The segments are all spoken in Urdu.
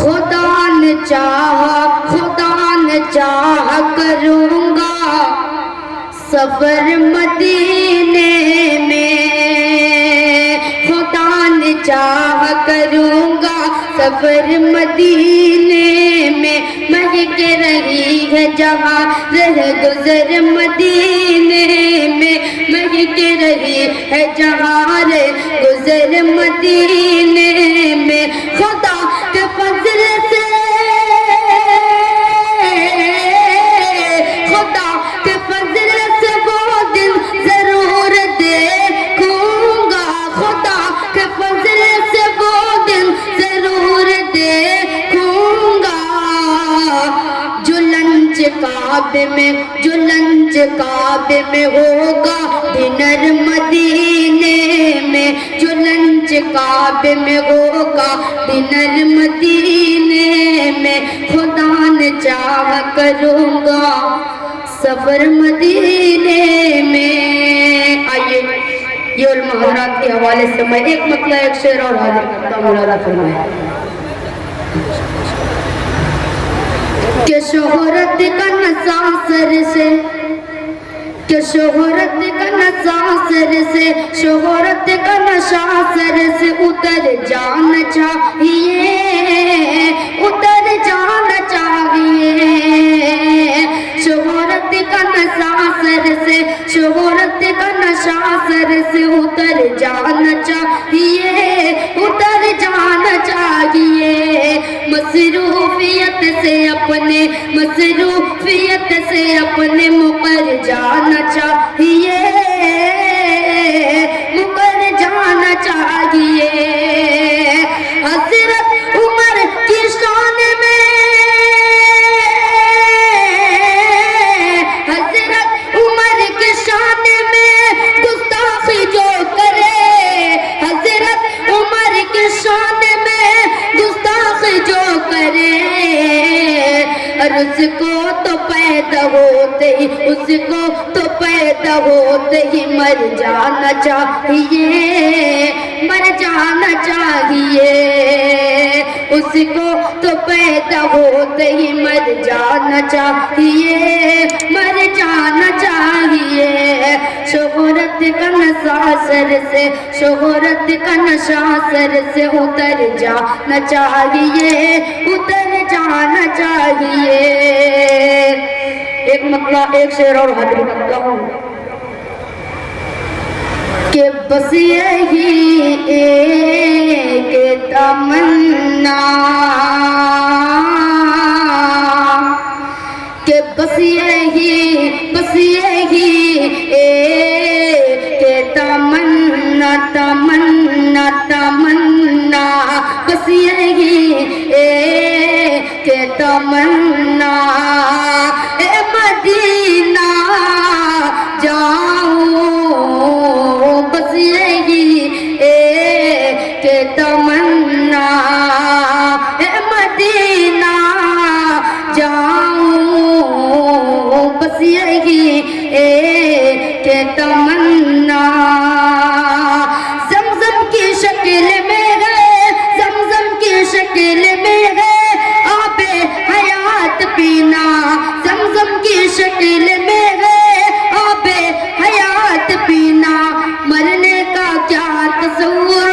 خدا نے چاہا کروں گا سفر مدینے میں، خدا نے چاہا کروں گا سفر مدینے میں، مہک رہی ہے جہاں رہ گزر مدینے میں، مہک رہی ہے جہاں رہ گزر مدینے میں، خدا کے فضل سے خدا کے فضل سے وہ دن ضرور دیکھوں گا، خدا کے فضل سے وہ دن ضرور دیکھوں گا، جو لنچ کعبے میں ہوگا ڈنر مدینے میں، جو لنچ کعبے میں ہوگا ڈنر مدینے میں، خدا نے چاہا کروں گا سفر مدینے میں۔ آئیے یہ علماء حضرات کے حوالے سے میں ایک مطلع ایک شعر اور حاضر کرتا ہوں، مولانا فرمائے کہ شہرت کا نشہ سر سے، کہ شہرت کا نشہ سر سے، شہرت کا نشہ سر سے اتر جانا چاہیے، اتر جانا چاہیے، شہرت کا نشہ سر سے، شہرت کا نشہ سر سے اتر جانا چاہیے، اتر جانا چاہیے، مصروفیت سے اپنے مقر جانا چاہیے، مقر جانا چاہیے، حضرت عمر کی شان میں، حضرت عمر کی شان میں گستاخی جو کرے، حضرت عمر کی شان میں گستاخی جو کرے، اور اس کو تو پیدا ہوتے ہی مر جانا چاہیے، مر جانا چاہیے، اس کو تو پیدا ہوتے ہی مر جانا چاہیے، مر جانا چاہیے، شہرت کا نشہ سر سے، شہرت کا نشہ سر سے اتر جانا چاہیے، اتر جانا چاہیے۔ ایک مطلع ایک شعر اور حاضر کرتا ہوں کہ بس یہی ایک تمنا، کہ بس یہی ایک تمنا، تمنا تمنا، بس یہی ایک تمنا، اے مدینہ جاؤں، بس یہی ایک تمنا، اے مدینہ جاؤں، بس یہی ایک تمنا، زمزم کی شکل میں ہے، زمزم کی شکل میں ہے آب حیات پینا، زمزم کی شکل میں ہے آب حیات پینا، مرنے کا کیا تصور،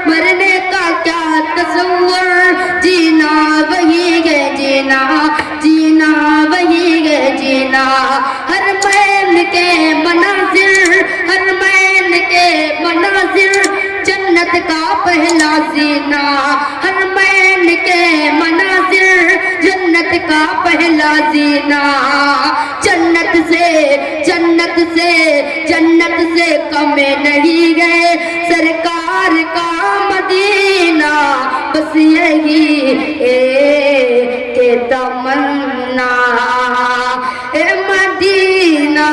مرنے کا کیا تصور، جینا وہی ہے جینا، جینا وہی ہے جینا، حرمین کے مناظر، حرمین کے مناظر، جنت کا پہلا زینہ، حرمین کے مناظر، جنت کا پہلا زینہ، جنت سے کم نہیں گئے سرکار کا مدینہ، بس یہی ایک تمنا، اے مدینہ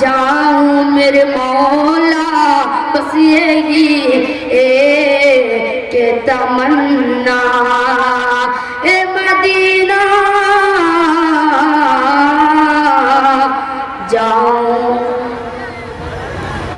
جاؤں میرے مولا، بس یہی ایک تمنا، اے مدینہ